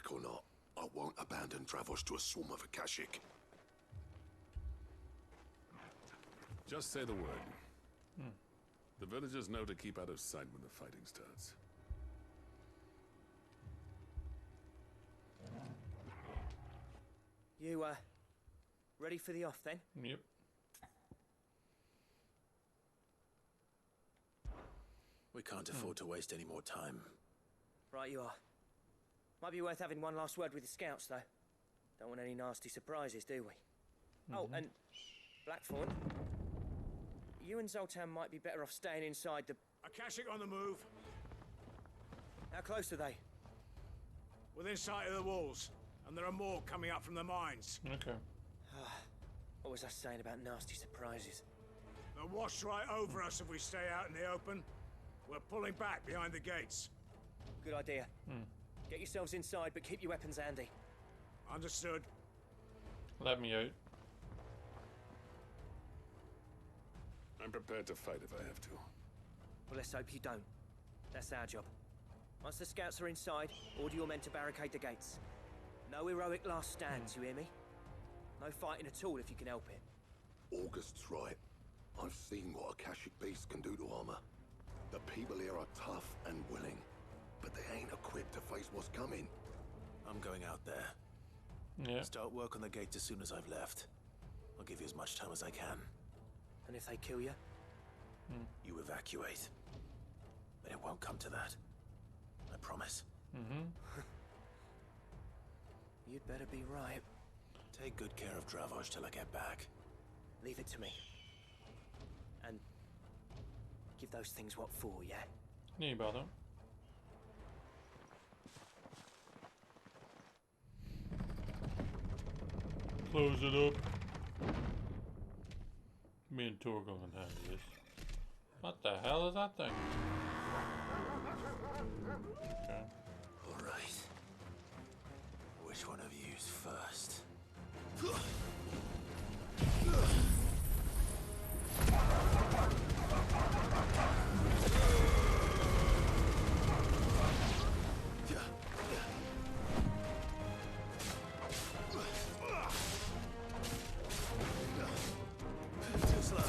like or not, I won't abandon Dravos to a swarm of Akashic. Just say the word. The villagers know to keep out of sight when the fighting starts. You, ready for the off then? Yep. We can't afford to waste any more time. Right you are. Might be worth having one last word with the scouts, though. Don't want any nasty surprises, do we? Oh, and Blackthorn, you and Zoltan might be better off staying inside the... Akashic on the move. How close are they? Within sight of the walls. And there are more coming up from the mines. Okay. What was I saying about nasty surprises? They'll wash right over us if we stay out in the open. We're pulling back behind the gates. Good idea. Get yourselves inside, but keep your weapons handy. Understood. Let me out. I'm prepared to fight if I have to. Well, let's hope you don't. That's our job. Once the scouts are inside, order your men to barricade the gates. No heroic last stands, you hear me? No fighting at all if you can help it. August's right. I've seen what Akashic beasts can do to armor. The people here are tough and willing, but they ain't equipped to face what's coming. I'm going out there. Yeah. Start work on the gate as soon as I've left. I'll give you as much time as I can. And if they kill you? You evacuate. But it won't come to that. I promise. You'd better be right. Take good care of Dravos till I get back. Leave it to me. And give those things what for, yeah? Niet bother. Close it up. Me and Torgal can handle this. What the hell is that thing? Okay. All right. Which one of you's first? Too slow.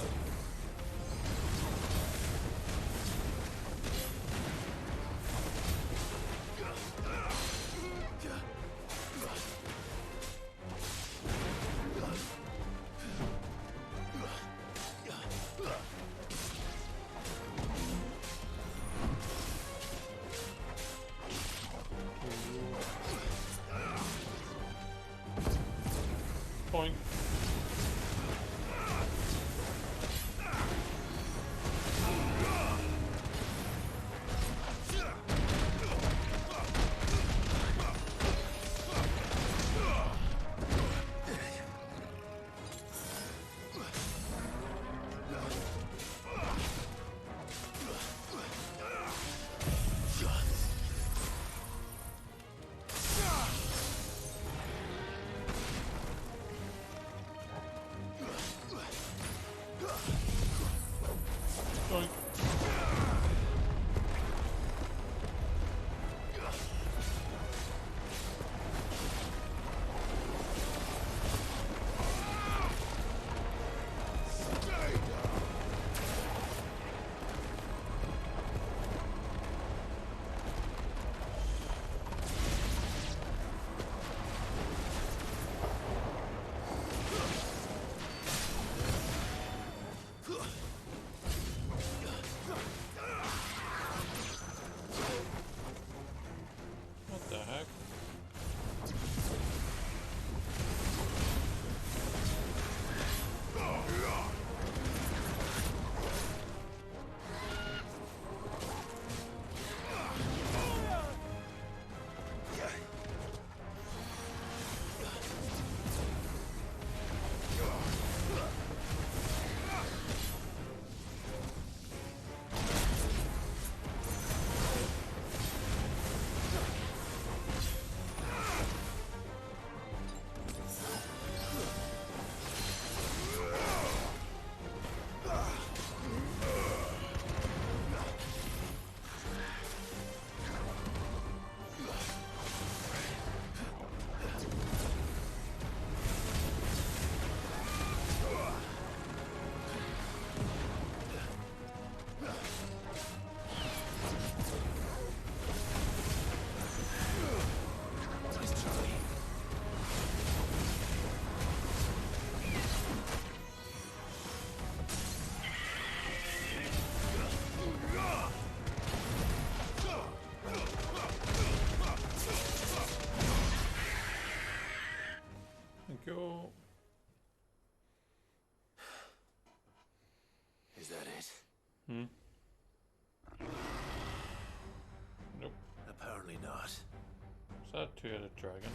that two-headed dragon?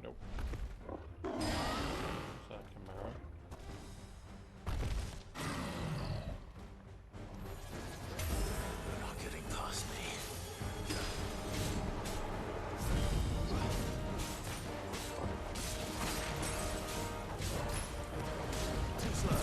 Nope. Is that Chimera? You're not getting past me. Too slow.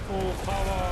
Full power!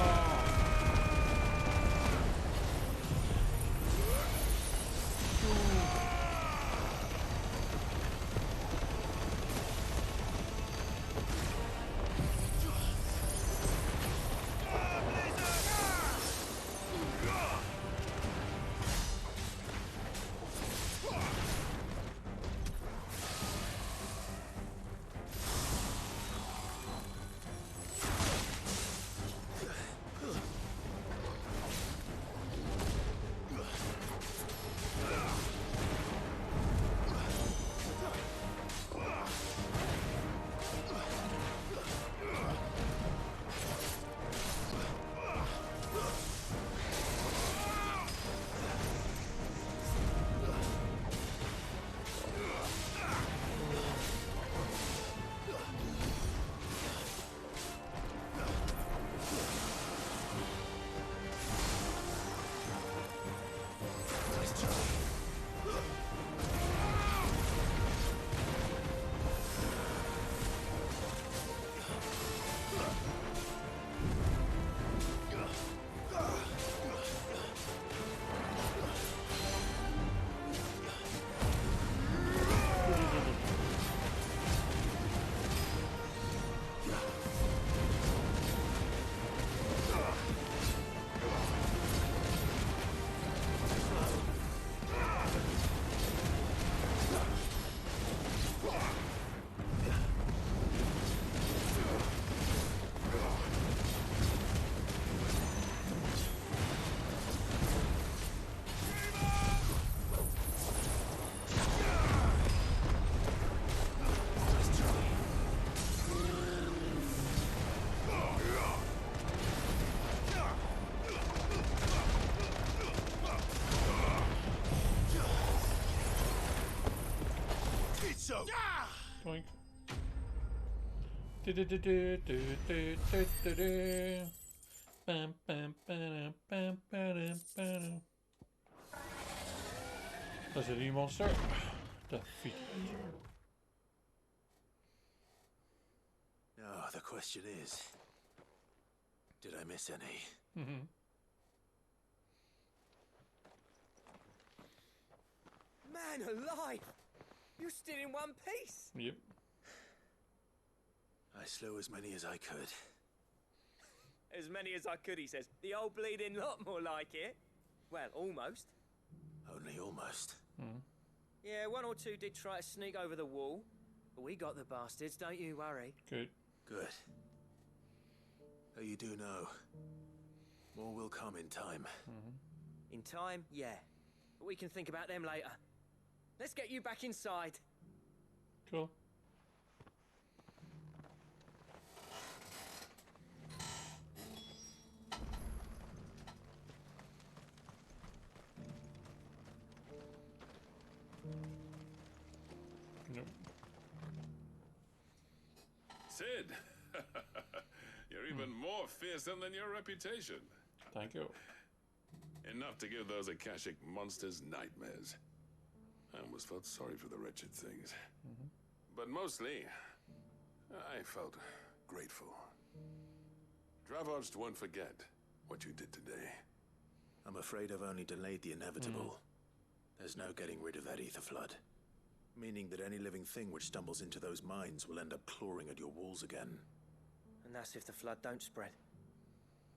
Doink. Bam, bam, bam, bam, bam, bam. Resident monster defeated. Now the question is, did I miss any? Man alive! You're still in one piece! Yep. I slew as many as I could. As many as I could, he says. The old bleeding lot, more like it. Well, almost. Only almost. Yeah, one or two did try to sneak over the wall. But we got the bastards, don't you worry. Good. Good. Though you do know, more will come in time. In time, yeah. But we can think about them later. Let's get you back inside. Cool. Nope. Sid! You're even more fearsome than your reputation. Thank you. Enough to give those Akashic monsters nightmares. I almost felt sorry for the wretched things. But mostly, I felt grateful. Dravoged won't forget what you did today. I'm afraid I've only delayed the inevitable. There's no getting rid of that ether flood. Meaning that any living thing which stumbles into those mines will end up clawing at your walls again. And that's if the flood don't spread.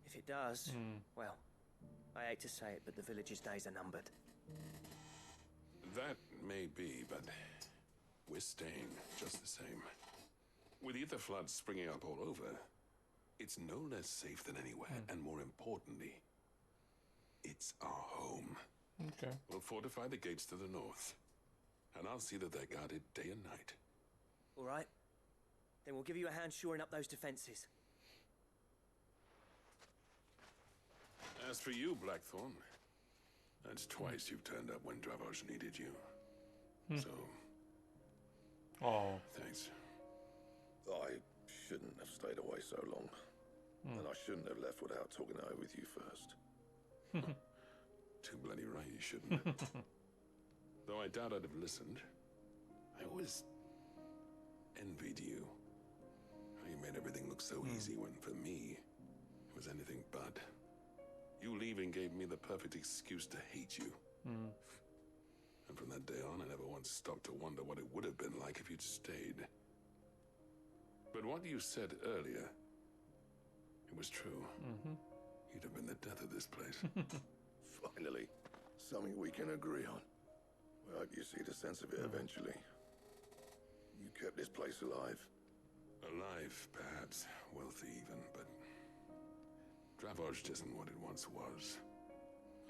If it does, well, I hate to say it, but the village's days are numbered. That may be, but we're staying just the same. With ether floods springing up all over, it's no less safe than anywhere, and more importantly, it's our home. Okay. We'll fortify the gates to the north, and I'll see that they're guarded day and night. All right? Then we'll give you a hand shoring up those defenses. As for you, Blackthorn, that's twice you've turned up when Dravos needed you. So, Oh. thanks. I shouldn't have stayed away so long. And I shouldn't have left without talking it over with you first. Too bloody right you shouldn't. Though I doubt I'd have listened. I always envied you. How you made everything look so easy when, for me, it was anything but. You leaving gave me the perfect excuse to hate you. And from that day on, I never once stopped to wonder what it would have been like if you'd stayed. But what you said earlier, it was true. You'd have been the death of this place. Finally, something we can agree on. I hope you see the sense of it eventually. You kept this place alive. Alive, perhaps. Wealthy even, but Dravoged isn't what it once was.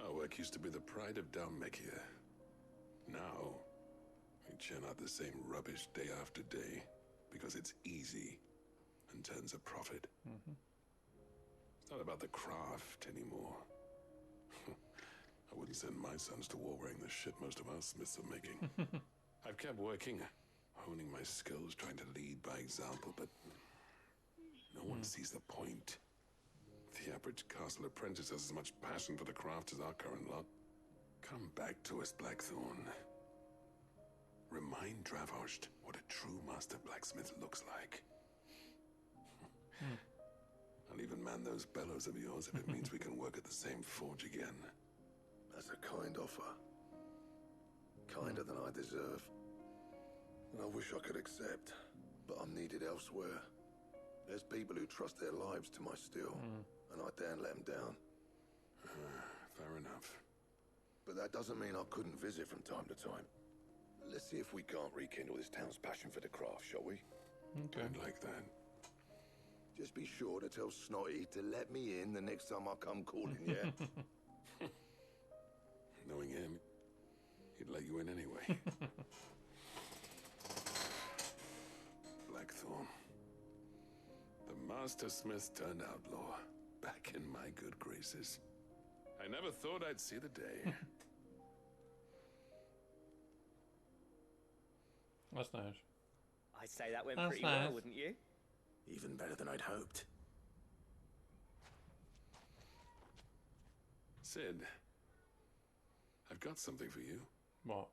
Our work used to be the pride of Dalmekia. Now, we churn out the same rubbish day after day because it's easy and turns a profit. It's not about the craft anymore. I wouldn't send my sons to war wearing the shit most of our smiths are making. I've kept working, honing my skills, trying to lead by example, but no one sees the point. The average castle apprentice has as much passion for the craft as our current lot. Come back to us, Blackthorn. Remind Dravoged what a true master blacksmith looks like. I'll even man those bellows of yours if it means we can work at the same forge again. That's a kind offer. Kinder than I deserve. And I wish I could accept, but I'm needed elsewhere. There's people who trust their lives to my steel, and I daren't let them down. Fair enough. But that doesn't mean I couldn't visit from time to time. Let's see if we can't rekindle this town's passion for the craft, shall we? Okay. I'd like that. Just be sure to tell Snotty to let me in the next time I come calling, yeah? Knowing him, he'd let you in anyway. Blackthorn. The master smith turned outlaw. Back in my good graces. I never thought I'd see the day. That's nice. I'd say that went That's pretty nice. well, wouldn't you? Even better than I'd hoped. Sid, I've got something for you. What?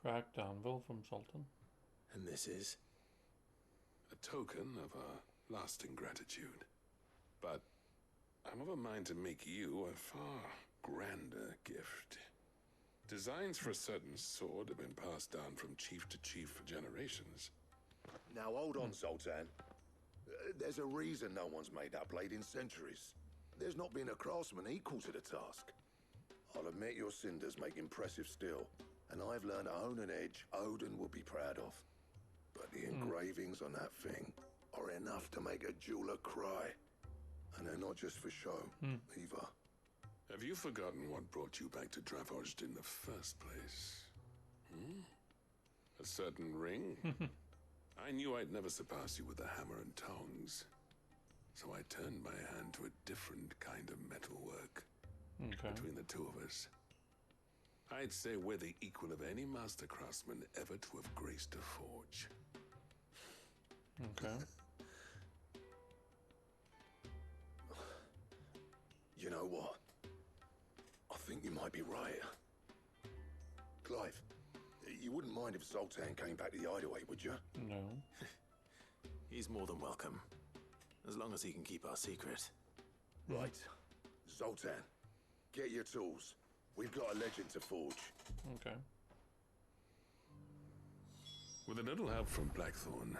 Cracked anvil from Sultan. And this is? A token of our lasting gratitude. But I'm of a mind to make you a far grander gift. Designs for a certain sword have been passed down from chief to chief for generations. Now hold on, Zoltan. There's a reason no one's made that blade in centuries. There's not been a craftsman equal to the task. I'll admit your cinders make impressive steel, And I've learned to own an edge Odin will be proud of. But the engravings on that thing are enough to make a jeweler cry. And they're not just for show, either. Have you forgotten what brought you back to Dravozd in the first place? A certain ring? I knew I'd never surpass you with the hammer and tongs. So I turned my hand to a different kind of metalwork. Okay. Between the two of us, I'd say we're the equal of any master craftsman ever to have graced a forge. Okay. You know what? I think you might be right. Clive, you wouldn't mind if Zoltan came back to the hideaway, would you? No. He's more than welcome. As long as he can keep our secret. Right. Zoltan, get your tools. We've got a legend to forge. Okay. With a little help from Blackthorn,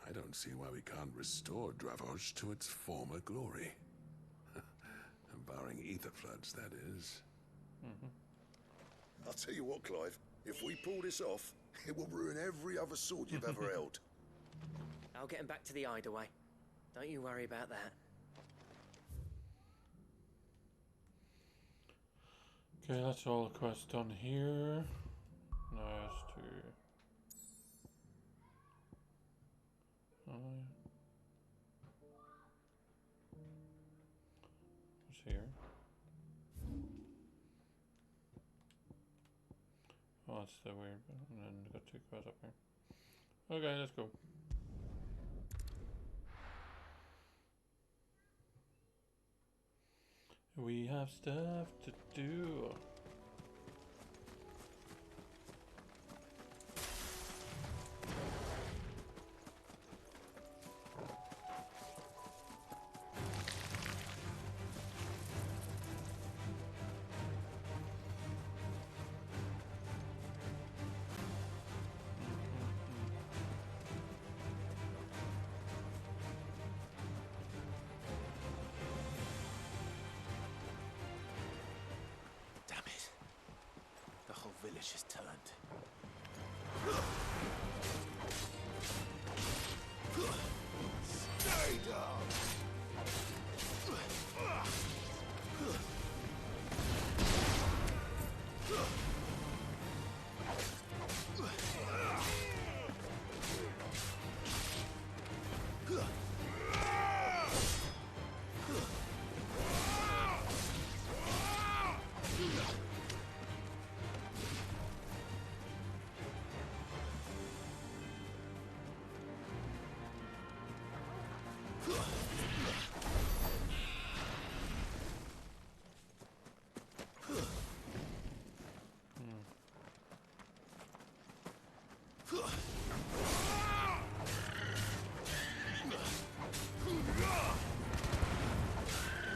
I don't see why we can't restore Dravozd to its former glory. Barring ether floods, that is. I'll tell you what, Clive. If we pull this off, it will ruin every other sword you've ever held. I'll get him back to the hideaway. Don't you worry about that. Okay, that's all the quests done here. Now it's to... What's here? Oh, that's the weird bit. And then got two quests up here. Okay, let's go. We have stuff to do. Damn it. The whole village has turned. Stay down!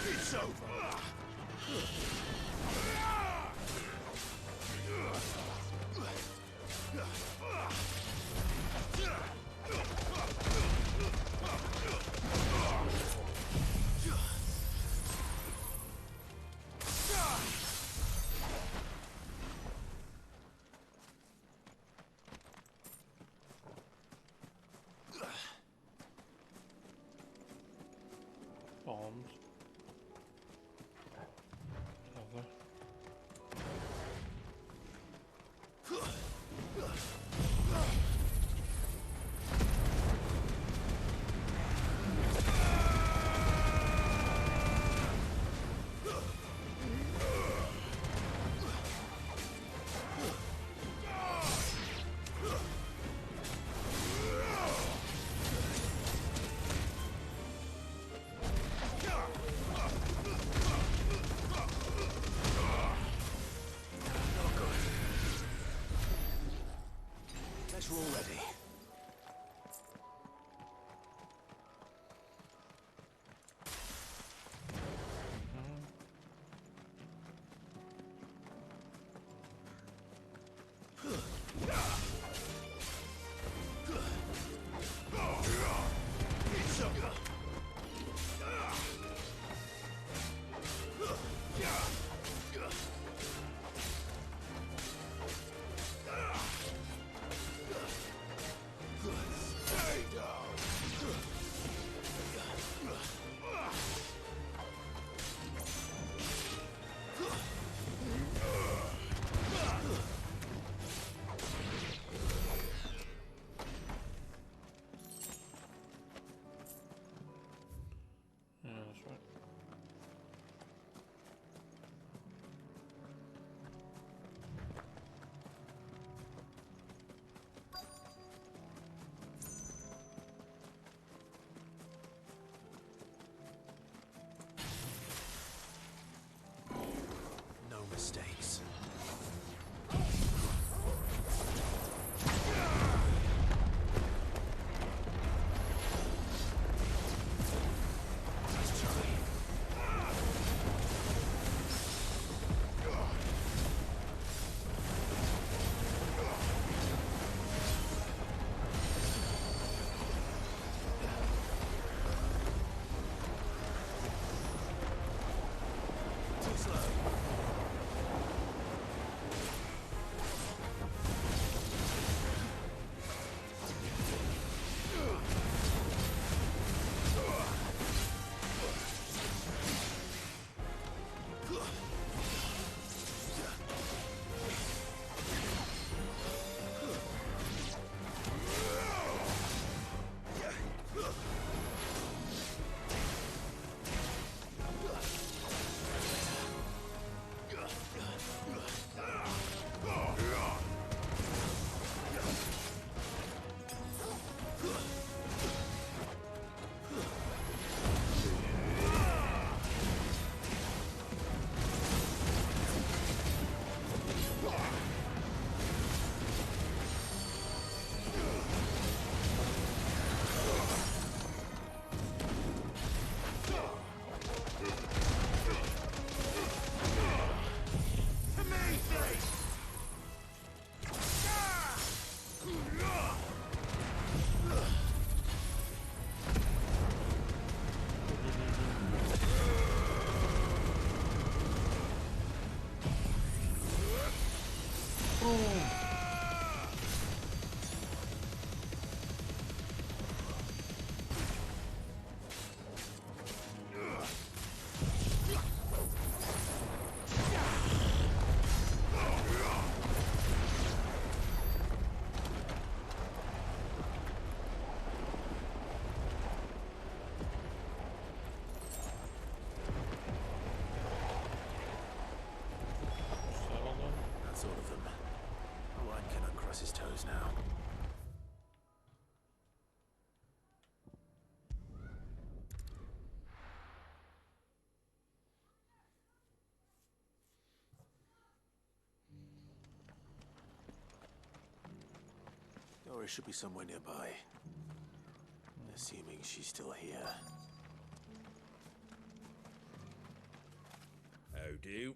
It's over! Bombs. Lovely. Guess we're all ready. goes now. Doris should be somewhere nearby. Assuming she's still here. How do?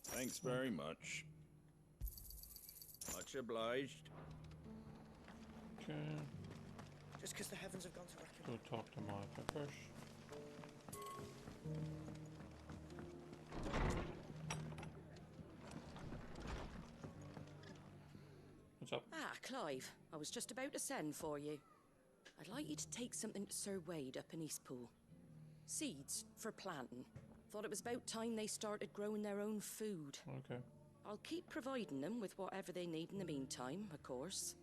Thanks very much. Much obliged. Okay. Just because the heavens have gone to rack. Go talk to Martha first. What's up? Ah, Clive. I was just about to send for you. I'd like you to take something to Sir Wade up in Eastpool. Seeds for planting. Thought it was about time they started growing their own food. Okay. I'll keep providing them with whatever they need in the meantime, of course.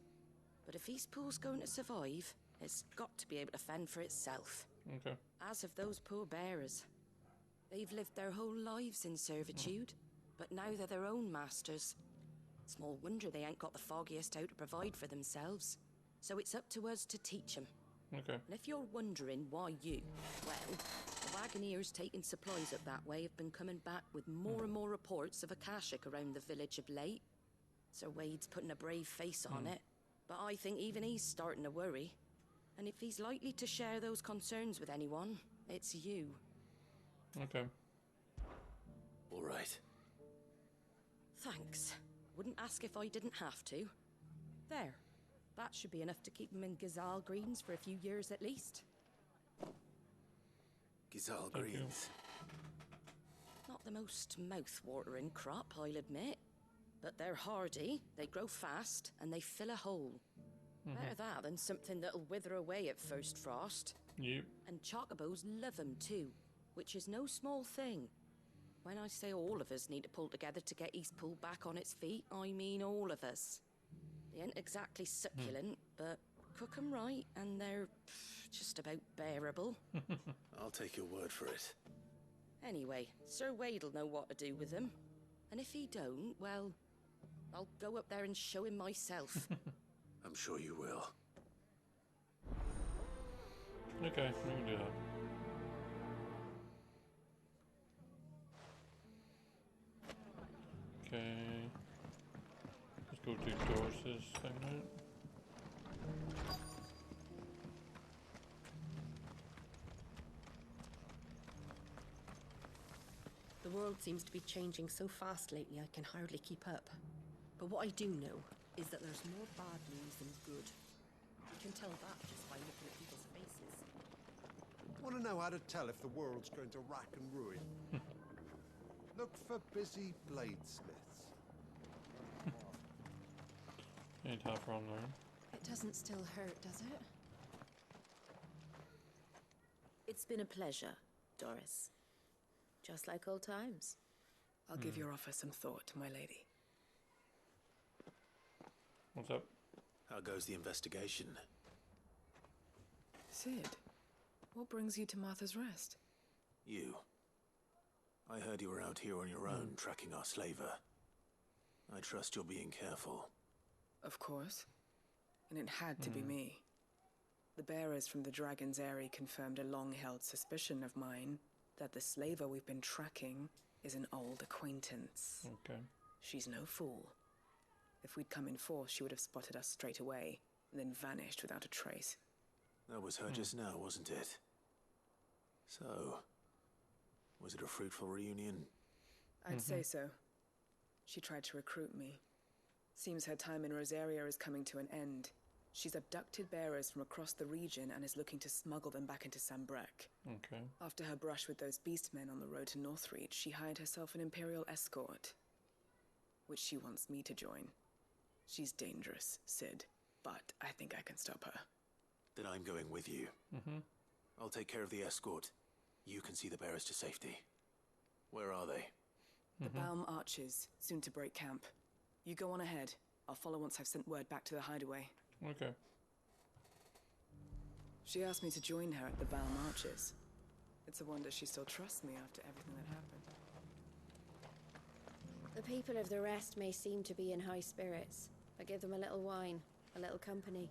But if Eastpool's going to survive, it's got to be able to fend for itself. Okay. As of those poor bearers. They've lived their whole lives in servitude, but now they're their own masters. Small wonder they ain't got the foggiest how to provide for themselves. So it's up to us to teach them. Okay. And if you're wondering why you, well, the wagoneers taking supplies up that way have been coming back with more and more reports of Akashic around the village of late. Sir Wade's putting a brave face on it, but I think even he's starting to worry. And if he's likely to share those concerns with anyone, it's you. Okay. All right. Thanks. Wouldn't ask if I didn't have to. There. That should be enough to keep him in Gazal greens for a few years at least. Gazal Thank you. greens. Not the most mouth-watering crop, I'll admit. But they're hardy, they grow fast, and they fill a hole. Better that than something that'll wither away at first frost. Yep. And chocobos love 'em too, which is no small thing. When I say all of us need to pull together to get Eastpool back on its feet, I mean all of us. They ain't exactly succulent, but cook 'em right, and they're just about bearable. I'll take your word for it. Anyway, Sir Wade'll know what to do with them. And if he don't, well, I'll go up there and show him myself. I'm sure you will. Okay, we can do that. Okay. Let's go to Doris's thing now. The world seems to be changing so fast lately I can hardly keep up. But what I do know is that there's more bad news than good. You can tell that just by looking at people's faces. Want to know how to tell if the world's going to rack and ruin? Look for busy bladesmiths. Ain't half wrong there. It doesn't still hurt, does it? It's been a pleasure, Doris. Just like old times. I'll give your offer some thought, my lady. What's up? How goes the investigation? Sid, what brings you to Martha's Rest? You. I heard you were out here on your own, tracking our slaver. I trust you're being careful. Of course. And it had to be me. The bearers from the Dragon's Eyrie confirmed a long-held suspicion of mine that the slaver we've been tracking is an old acquaintance. Okay. She's no fool. If we'd come in force, she would have spotted us straight away, and then vanished without a trace. That was her just now, wasn't it? So, was it a fruitful reunion? I'd say so. She tried to recruit me. Seems her time in Rosaria is coming to an end. She's abducted bearers from across the region and is looking to smuggle them back into Sambrek. Okay. After her brush with those beastmen on the road to Northreach, she hired herself an Imperial escort, which she wants me to join. She's dangerous, Sid, but I think I can stop her. Then I'm going with you. I'll take care of the escort. You can see the bearers to safety. Where are they? The Baum Archers, soon to break camp. You go on ahead. I'll follow once I've sent word back to the hideaway. Okay. She asked me to join her at the Bal Marches. It's a wonder she still trusts me after everything that happened. The people of the rest may seem to be in high spirits, but give them a little wine, a little company,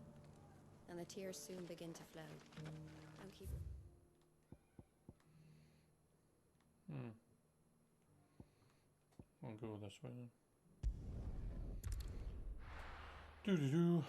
and the tears soon begin to flow. Don't keep... I'll go this way then. Doo-doo-doo.